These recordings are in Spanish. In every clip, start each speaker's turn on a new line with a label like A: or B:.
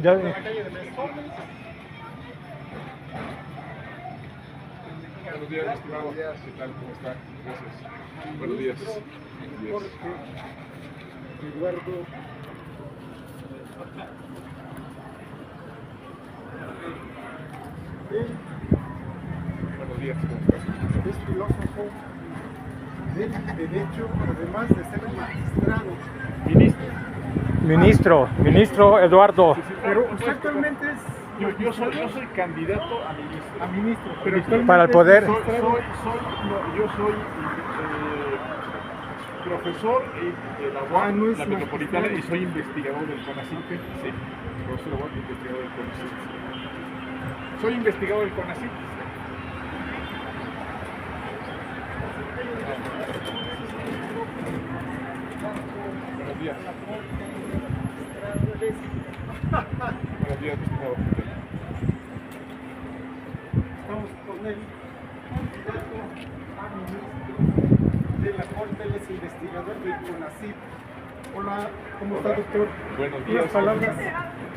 A: Ya,
B: por la calle de Mesón.
C: Buenos días, mi estimado. ¿Qué tal? ¿Cómo está? Gracias. Buenos días.
B: Jorge Eduardo él
C: Buenos días, ¿cómo estás?
B: es filósofo del derecho, además de ser magistrado.
A: ministro Eduardo.
B: Pero actualmente es
C: Yo soy candidato a ministro.
B: pero actualmente
A: Para el poder.
B: es
C: Yo soy profesor de la UAM,
B: no es
C: la Metropolitana,
B: magistrado.
C: y soy investigador del CONACYT. Sí, profesor de la UAM, investigador del CONACYT. Soy investigador del CONACYT. Buenos días. Buenos días, mi estimado.
B: Estamos con el candidato a ministro de la Corte, él es investigador del CONACYT. Hola, ¿cómo está, doctor?
C: Buenos
B: Unas
C: días.
B: palabras.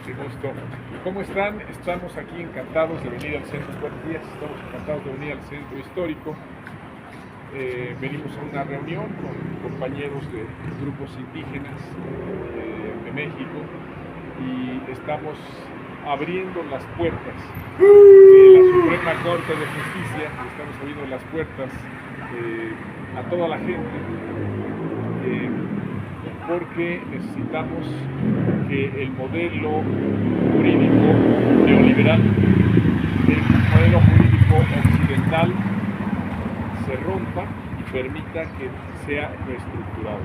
C: Qué gusto. ¿Cómo están? Estamos aquí encantados de venir al centro. Buenos días. Estamos encantados de venir al centro histórico. Venimos a una reunión con compañeros de grupos indígenas de México y estamos abriendo las puertas de la Suprema Corte de Justicia. Estamos abriendo las puertas a toda la gente. Porque necesitamos que el modelo jurídico neoliberal, el modelo jurídico occidental, se rompa y permita que sea reestructurado.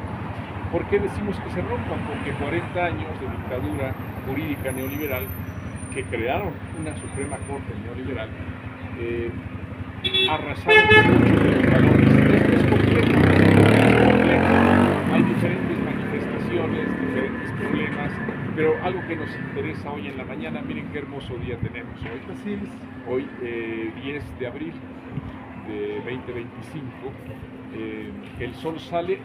C: ¿Por qué decimos que se rompa? Porque 40 años de dictadura jurídica neoliberal que crearon una Suprema Corte neoliberal arrasaron con muchos de los valores. Esto es complejo. Hay diferentes manifestaciones, diferentes problemas, pero algo que nos interesa hoy en la mañana, miren qué hermoso día tenemos hoy.
B: Así es.
C: Hoy, 10 de abril de 2025, el sol sale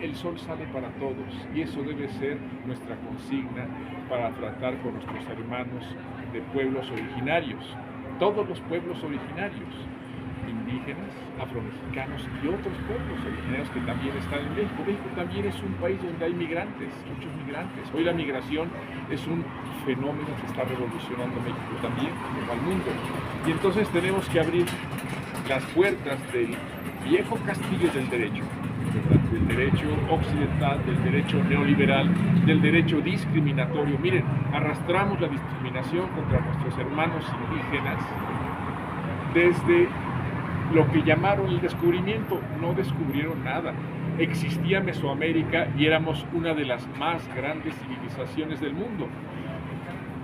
C: para todos y eso debe ser nuestra consigna para tratar con nuestros hermanos de pueblos originarios, todos los pueblos originarios, indígenas, afromexicanos y otros pueblos originarios que también están en México. México también es un país donde hay migrantes, muchos migrantes. Hoy la migración es un fenómeno que está revolucionando México también, como al mundo. Y entonces tenemos que abrir las puertas del viejo castillo del derecho, ¿verdad? Del derecho occidental, del derecho neoliberal, del derecho discriminatorio. Miren, arrastramos la discriminación contra nuestros hermanos indígenas desde lo que llamaron el descubrimiento. No descubrieron nada. Existía Mesoamérica y éramos una de las más grandes civilizaciones del mundo.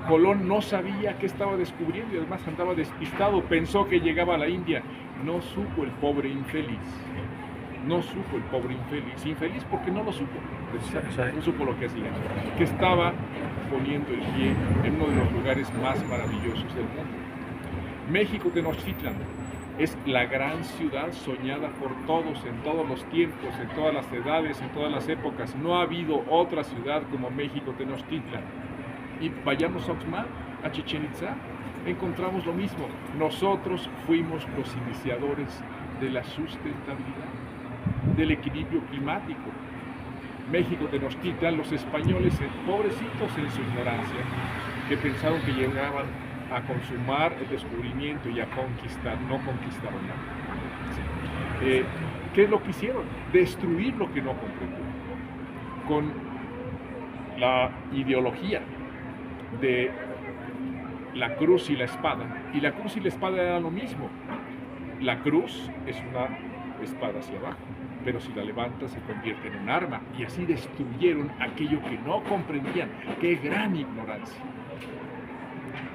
C: Colón no sabía qué estaba descubriendo y además andaba despistado, pensó que llegaba a la India. No supo el pobre infeliz. No supo el pobre infeliz. Infeliz porque no lo supo, precisamente, no supo lo que hacía. Que estaba poniendo el pie en uno de los lugares más maravillosos del mundo. México Tenochtitlan es la gran ciudad soñada por todos, en todos los tiempos, en todas las edades, en todas las épocas. No ha habido otra ciudad como México Tenochtitlan. Y vayamos a Oxmal, a Chichén Itzá, encontramos lo mismo. Nosotros fuimos los iniciadores de la sustentabilidad, del equilibrio climático. México Tenochtitlan, los españoles, pobrecitos en su ignorancia, que pensaron que llegaban a consumar el descubrimiento y a conquistar, no conquistaron nada. Sí. ¿Qué es lo que hicieron? Destruir lo que no comprendieron. Con la ideología de la cruz y la espada. Y la cruz y la espada eran lo mismo. La cruz es una espada hacia abajo, pero si la levantas se convierte en un arma. Y así destruyeron aquello que no comprendían. ¡Qué gran ignorancia!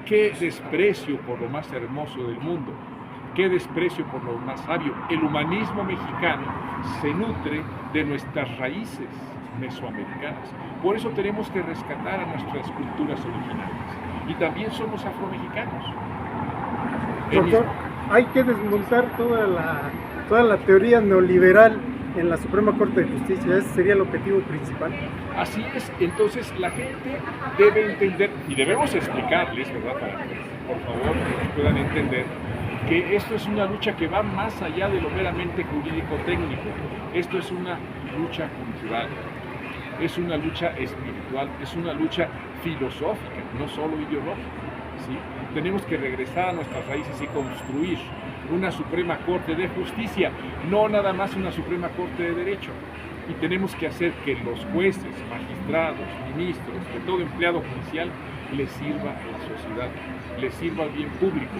C: ¡Qué desprecio por lo más hermoso del mundo! ¡Qué desprecio por lo más sabio! El humanismo mexicano se nutre de nuestras raíces mesoamericanas. Por eso tenemos que rescatar a nuestras culturas originarias. Y también somos afromexicanos.
B: Doctor, hay que desmontar toda la teoría neoliberal en la Suprema Corte de Justicia. ¿Ese sería el objetivo principal?
C: Así es, entonces la gente debe entender, y debemos explicarles, ¿verdad?, para que, por favor, puedan entender que esto es una lucha que va más allá de lo meramente jurídico-técnico. Esto es una lucha cultural, es una lucha espiritual, es una lucha filosófica, no solo ideológica, ¿sí? Tenemos que regresar a nuestras raíces y construir una Suprema Corte de Justicia, no nada más una Suprema Corte de Derecho. Y tenemos que hacer que los jueces, magistrados, ministros, que todo empleado judicial les sirva a la sociedad, les sirva al bien público.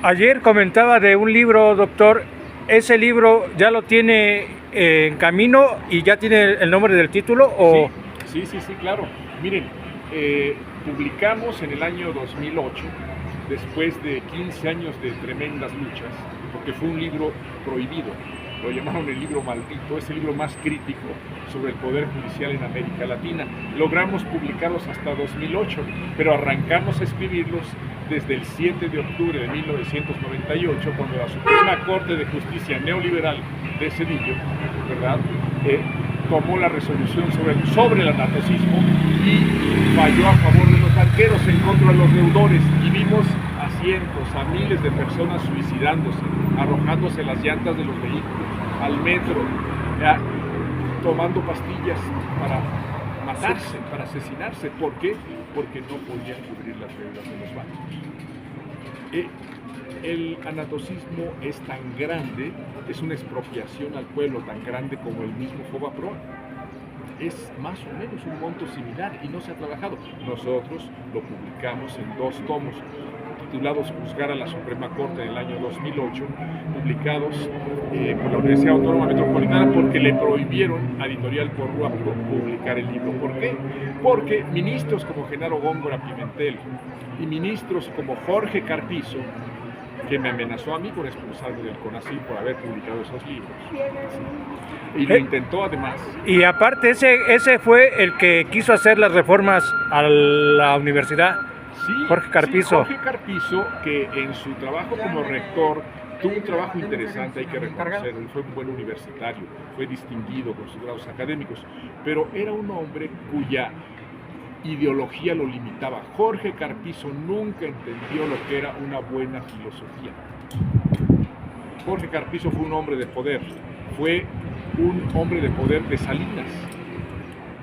A: Ayer comentaba de un libro, doctor. ¿Ese libro ya lo tiene en camino y ya tiene el nombre del título? ¿O?
C: Sí, claro. Miren, publicamos en el año 2008, después de 15 años de tremendas luchas, porque fue un libro prohibido. Lo llamaron el libro maldito, es el libro más crítico sobre el Poder Judicial en América Latina. Logramos publicarlos hasta 2008, pero arrancamos a escribirlos desde el 7 de octubre de 1998, cuando la Suprema Corte de Justicia neoliberal de Zedillo, ¿verdad?, tomó la resolución sobre el anatocismo y falló a favor de los banqueros en contra de los deudores, y vimos a cientos, a miles de personas suicidándose, arrojándose las llantas de los vehículos, al metro, tomando pastillas para matarse, para asesinarse. ¿Por qué? Porque no podían cubrir las deudas de los bancos. El anatocismo es tan grande, es una expropiación al pueblo tan grande como el mismo Fobaproa. Es más o menos un monto similar y no se ha trabajado. Nosotros lo publicamos en 2 tomos, titulados Juzgar a la Suprema Corte en el año 2008, publicados por la Universidad Autónoma Metropolitana, porque le prohibieron a Editorial Porrúa publicar el libro. ¿Por qué? Porque ministros como Genaro Góngora Pimentel y ministros como Jorge Carpizo, que me amenazó a mí por expulsarme del CONACYT por haber publicado esos libros, y lo intentó además.
A: Y aparte ese fue el que quiso hacer las reformas a la universidad.
C: Sí,
A: Jorge Carpizo.
C: Sí, Jorge Carpizo, que en su trabajo como rector tuvo un trabajo interesante, hay que reconocerlo. Fue un buen universitario, fue distinguido con sus grados académicos, pero era un hombre cuya ideología lo limitaba. Jorge Carpizo nunca entendió lo que era una buena filosofía. Jorge Carpizo fue un hombre de poder, fue un hombre de poder de Salinas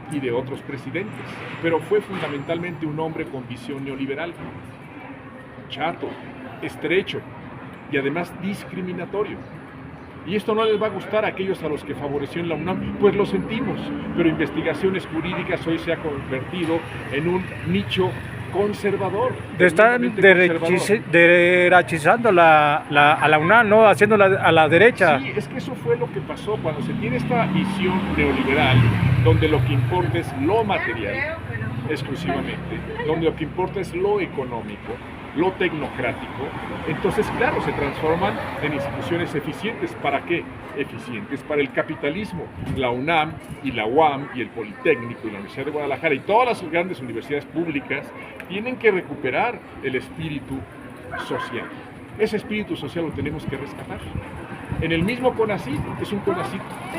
C: y de otros presidentes, pero fue fundamentalmente un hombre con visión neoliberal, chato, estrecho y además discriminatorio. Y esto no les va a gustar a aquellos a los que favoreció en la UNAM, pues lo sentimos, pero investigaciones jurídicas hoy se ha convertido en un nicho conservador.
A: Están derechizando a la UNAM, ¿no? Haciéndola a la derecha.
C: Sí, es que eso fue lo que pasó cuando se tiene esta visión neoliberal, donde lo que importa es lo material exclusivamente, donde lo que importa es lo económico, lo tecnocrático. Entonces, claro, se transforman en instituciones eficientes. ¿Para qué? Eficientes para el capitalismo. La UNAM y la UAM y el Politécnico y la Universidad de Guadalajara y todas las grandes universidades públicas tienen que recuperar el espíritu social. Ese espíritu social lo tenemos que rescatar. En el mismo CONACYT,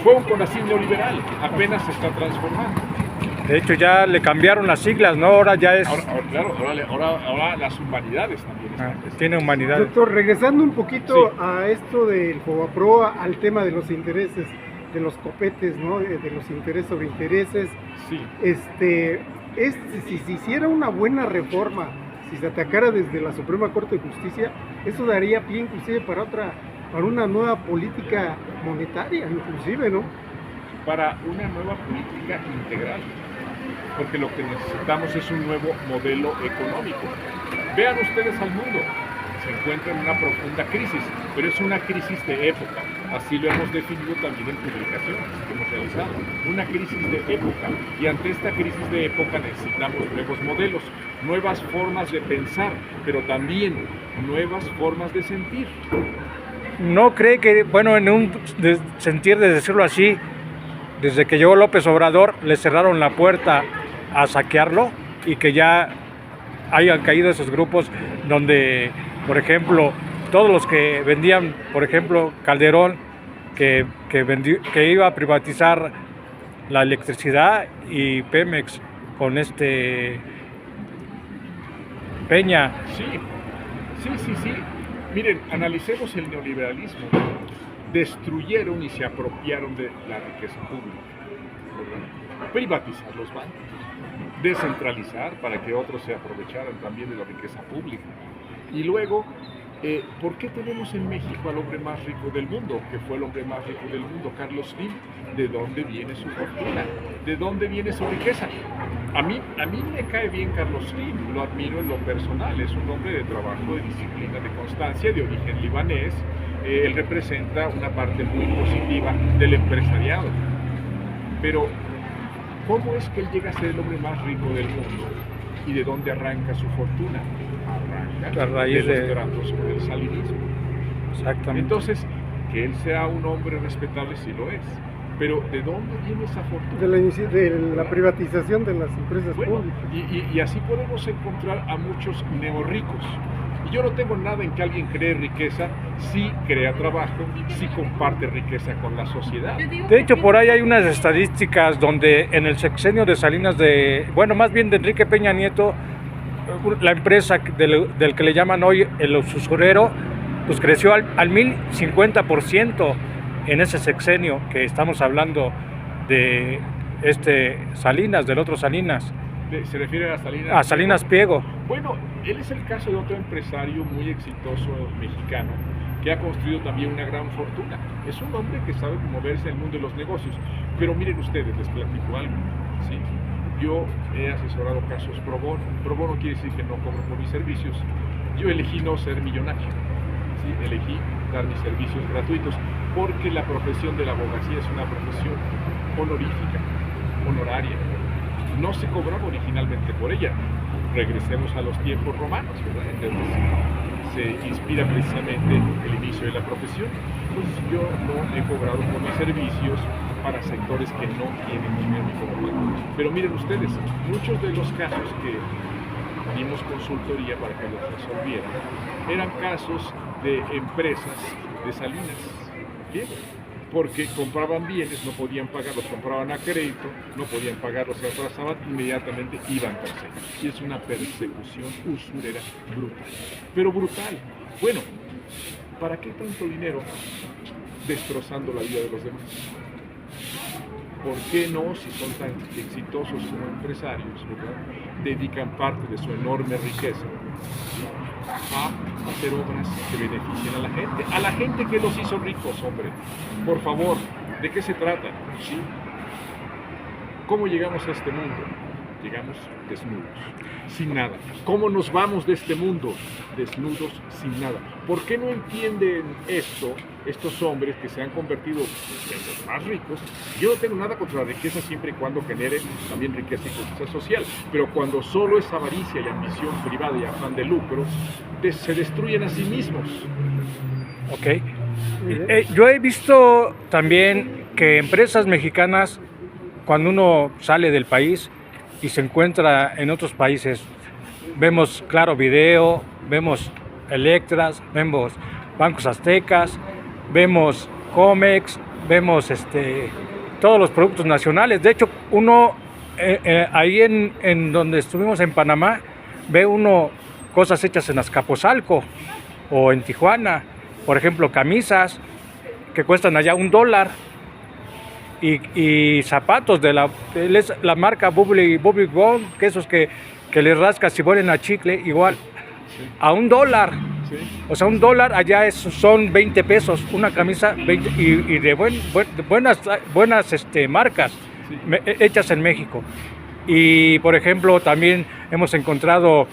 C: fue un CONACYT neoliberal, apenas se está transformando.
A: De hecho ya le cambiaron las siglas, ¿no? Ahora ya es...
C: Ahora las humanidades también están.
A: Tiene humanidad.
B: Doctor, regresando un poquito
C: Sí.
B: a esto del Fobaproa, al tema de los intereses, de los copetes, ¿no? De los intereses sobre intereses.
C: Sí.
B: Si se hiciera una buena reforma, si se atacara desde la Suprema Corte de Justicia, eso daría pie inclusive para una nueva política monetaria, inclusive, ¿no?
C: Para una nueva política integral, porque lo que necesitamos es un nuevo modelo económico. Vean ustedes al mundo, se encuentra en una profunda crisis, pero es una crisis de época, así lo hemos definido también en publicaciones que hemos realizado, una crisis de época, y ante esta crisis de época necesitamos nuevos modelos, nuevas formas de pensar, pero también nuevas formas de sentir.
A: ¿No cree que, bueno, en un sentir de decirlo así, desde que llegó López Obrador le cerraron la puerta a saquearlo y que ya hayan caído esos grupos donde, por ejemplo, todos los que vendían, por ejemplo, Calderón que iba a privatizar la electricidad, y Pemex con Peña.
C: Sí. Miren, analicemos el neoliberalismo. Destruyeron y se apropiaron de la riqueza pública, ¿verdad? Privatizar los bancos, descentralizar para que otros se aprovecharan también de la riqueza pública. Y luego, ¿por qué tenemos en México al hombre más rico del mundo, que fue el hombre más rico del mundo, Carlos Slim? ¿De dónde viene su fortuna? ¿De dónde viene su riqueza? A mí me cae bien Carlos Slim, lo admiro en lo personal, es un hombre de trabajo, de disciplina, de constancia, de origen libanés. Él representa una parte muy positiva del empresariado. Pero, ¿cómo es que él llega a ser el hombre más rico del mundo? ¿Y de dónde arranca su fortuna? Arranca
A: A raíz
C: de
A: de
C: los tratos con el salinismo.
A: Exactamente.
C: Entonces, que él sea un hombre respetable, sí lo es. Pero, ¿de dónde viene esa fortuna?
B: De la privatización de las empresas
C: Bueno,
B: públicas.
C: y así podemos encontrar a muchos neorricos. Y yo no tengo nada en que alguien cree riqueza si crea trabajo, si comparte riqueza con la sociedad.
A: De hecho, por ahí hay unas estadísticas donde en el sexenio de Salinas más bien de Enrique Peña Nieto, la empresa del que le llaman hoy el usurero, pues creció al 1050% en ese sexenio que estamos hablando de Salinas, del otro Salinas.
C: ¿Se refiere a Salinas?
A: A Salinas Pliego.
C: Bueno, él es el caso de otro empresario muy exitoso mexicano que ha construido también una gran fortuna. Es un hombre que sabe moverse en el mundo de los negocios. Pero miren ustedes, les platico algo, ¿sí? Yo he asesorado casos pro bono. Pro bono quiere decir que no cobro por mis servicios. Yo elegí no ser millonario, ¿sí? Elegí dar mis servicios gratuitos porque la profesión de la abogacía es una profesión honorífica, honoraria. No se cobraba originalmente por ella. Regresemos a los tiempos romanos, ¿verdad? Entonces se inspira precisamente el inicio de la profesión. Pues yo no he cobrado por mis servicios para sectores que no tienen dinero como pago. Pero miren ustedes, muchos de los casos que dimos consultoría para que los resolvieran eran casos de empresas de Salinas, ¿sí? Porque compraban bienes, no podían pagar, los compraban a crédito, no podían pagarlos, se atrasaban, inmediatamente iban a cárcel. Y es una persecución usurera brutal. Pero brutal. Bueno, ¿para qué tanto dinero destrozando la vida de los demás? ¿Por qué no, si son tan exitosos como empresarios, ¿verdad?, dedican parte de su enorme riqueza, ¿sí?, a hacer obras que beneficien a la gente que los hizo ricos, hombre? Por favor, ¿de qué se trata? ¿Sí? ¿Cómo llegamos a este mundo? Llegamos desnudos, sin nada. ¿Cómo nos vamos de este mundo? Desnudos, sin nada. ¿Por qué no entienden esto estos hombres que se han convertido en los más ricos? Yo no tengo nada contra la riqueza siempre y cuando genere también riqueza y justicia social, pero cuando solo es avaricia y ambición privada y afán de lucro, se destruyen a sí mismos.
A: Ok. Yo he visto también que empresas mexicanas, cuando uno sale del país y se encuentra en otros países, vemos Claro Video, vemos Electras, vemos Bancos Aztecas, vemos Comex, vemos todos los productos nacionales. De hecho, uno ahí en donde estuvimos en Panamá, ve uno cosas hechas en Azcapotzalco o en Tijuana. Por ejemplo, camisas que cuestan allá $1 y zapatos de la marca Bubble Gum, que esos que les rascas y vuelven a chicle, igual, sí, a $1. Sí. O sea, $1 allá son 20 pesos, una camisa 20, y de buenas marcas, sí, hechas en México. Y por ejemplo, también hemos encontrado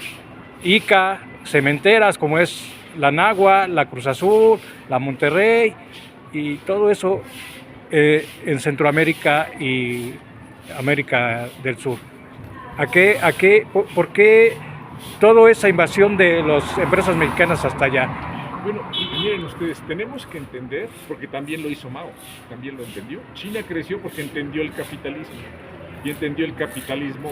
A: ICA, cementeras como es la Nahua, la Cruz Azul, la Monterrey, y todo eso en Centroamérica y América del Sur. ¿Por qué toda esa invasión de las empresas mexicanas hasta allá?
C: Bueno, miren ustedes, tenemos que entender, porque también lo hizo Mao, también lo entendió. China creció porque entendió el capitalismo, y entendió el capitalismo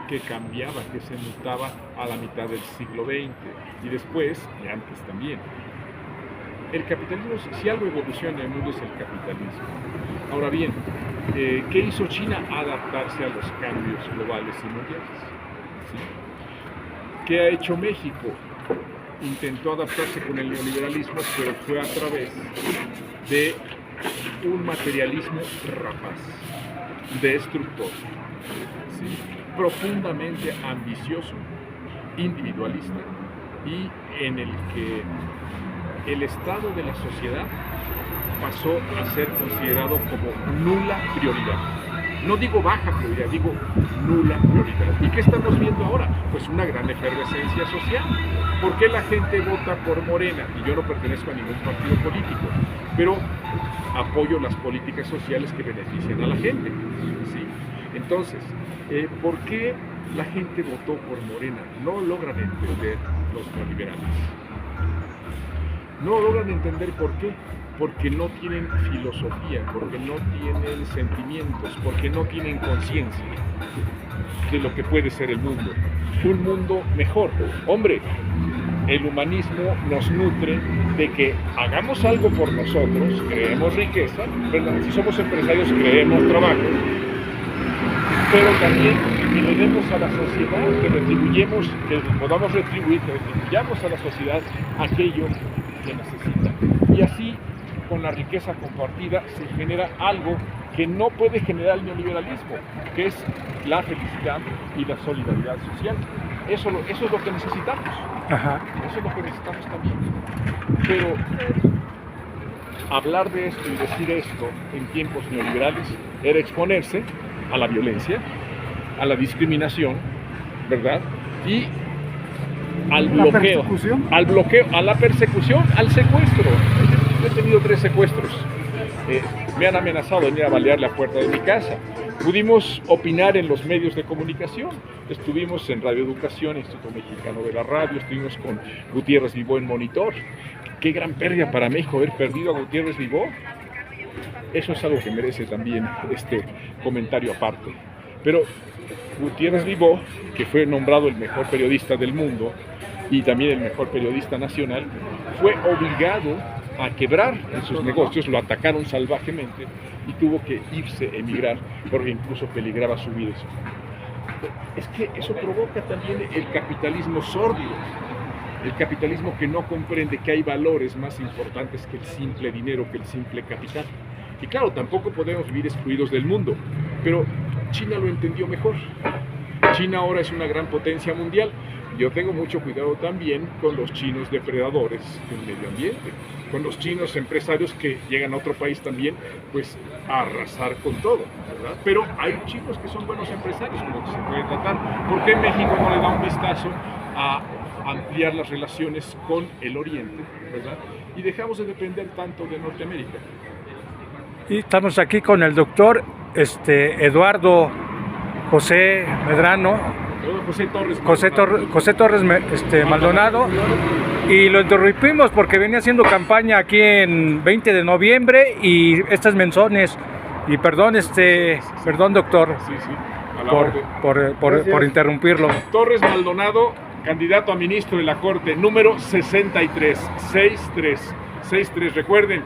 C: que cambiaba, que se mutaba a la mitad del siglo XX, y después, y antes también. el capitalismo, si algo evoluciona en el mundo es el capitalismo. Ahora bien, ¿qué hizo China? Adaptarse a los cambios globales y mundiales. ¿Sí? ¿Qué ha hecho México? Intentó adaptarse con el neoliberalismo, pero fue a través de un materialismo rapaz, destructor, ¿sí? Profundamente ambicioso, individualista, y en el que el estado de la sociedad pasó a ser considerado como nula prioridad. No digo baja prioridad, digo nula prioridad. ¿Y qué estamos viendo ahora? Pues una gran efervescencia social. ¿Por qué la gente vota por Morena? Y yo no pertenezco a ningún partido político, pero apoyo las políticas sociales que benefician a la gente. ¿Sí? Entonces, ¿por qué la gente votó por Morena? No logran entender los neoliberales. No logran entender por qué. Porque no tienen filosofía, porque no tienen sentimientos, porque no tienen conciencia de lo que puede ser el mundo. Un mundo mejor. Hombre, el humanismo nos nutre de que hagamos algo por nosotros, creemos riqueza, ¿verdad? Si somos empresarios, creemos trabajo, pero también que le demos a la sociedad, que podamos retribuir, que retribuyamos a la sociedad aquello que necesita. Y así, con la riqueza compartida, se genera algo que no puede generar el neoliberalismo, que es la felicidad y la solidaridad social. Eso es lo que necesitamos.
A: Ajá.
C: Eso es lo que necesitamos también. Pero hablar de esto y decir esto en tiempos neoliberales era exponerse a la violencia, a la discriminación, ¿verdad? Y al bloqueo, a la persecución, al secuestro. Yo he tenido 3 secuestros. Me han amenazado de venir a balear la puerta de mi casa. Pudimos opinar en los medios de comunicación. Estuvimos en Radio Educación, Instituto Mexicano de la Radio, estuvimos con Gutiérrez Vivó en Monitor. Qué gran pérdida para México haber perdido a Gutiérrez Vivó. Eso es algo que merece también este comentario aparte. Pero Gutiérrez Vivó, que fue nombrado el mejor periodista del mundo y también el mejor periodista nacional, fue obligado a quebrar en sus negocios, lo atacaron salvajemente y tuvo que irse, emigrar, porque incluso peligraba su vida. Es que eso provoca también el capitalismo sórdido, el capitalismo que no comprende que hay valores más importantes que el simple dinero, que el simple capital. Y claro, tampoco podemos vivir excluidos del mundo, pero China lo entendió mejor. China ahora es una gran potencia mundial. Yo tengo mucho cuidado también con los chinos depredadores del medio ambiente, con los chinos empresarios que llegan a otro país también, pues a arrasar con todo, ¿verdad? Pero hay chinos que son buenos empresarios, como se puede tratar. ¿Por qué México no le da un vistazo a ampliar las relaciones con el Oriente, ¿verdad? Y dejamos de depender tanto de Norteamérica.
A: Y estamos aquí con el doctor Eduardo José Medrano, José Torres Maldonado, y lo interrumpimos porque venía haciendo campaña aquí en 20 de noviembre y estas menciones, y perdón doctor,
C: sí,
A: por interrumpirlo.
C: Torres Maldonado, candidato a ministro de la Corte, número 63. Recuerden,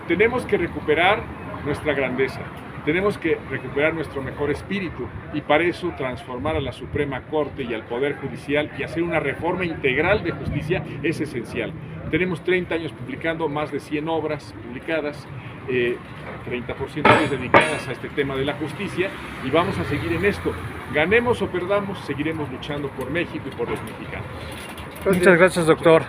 C: tenemos que recuperar nuestra grandeza. Tenemos que recuperar nuestro mejor espíritu y para eso transformar a la Suprema Corte y al Poder Judicial y hacer una reforma integral de justicia es esencial. Tenemos 30 años publicando más de 100 obras publicadas, 30% dedicadas a este tema de la justicia y vamos a seguir en esto. Ganemos o perdamos, seguiremos luchando por México y por los mexicanos.
A: Muchas gracias, doctor.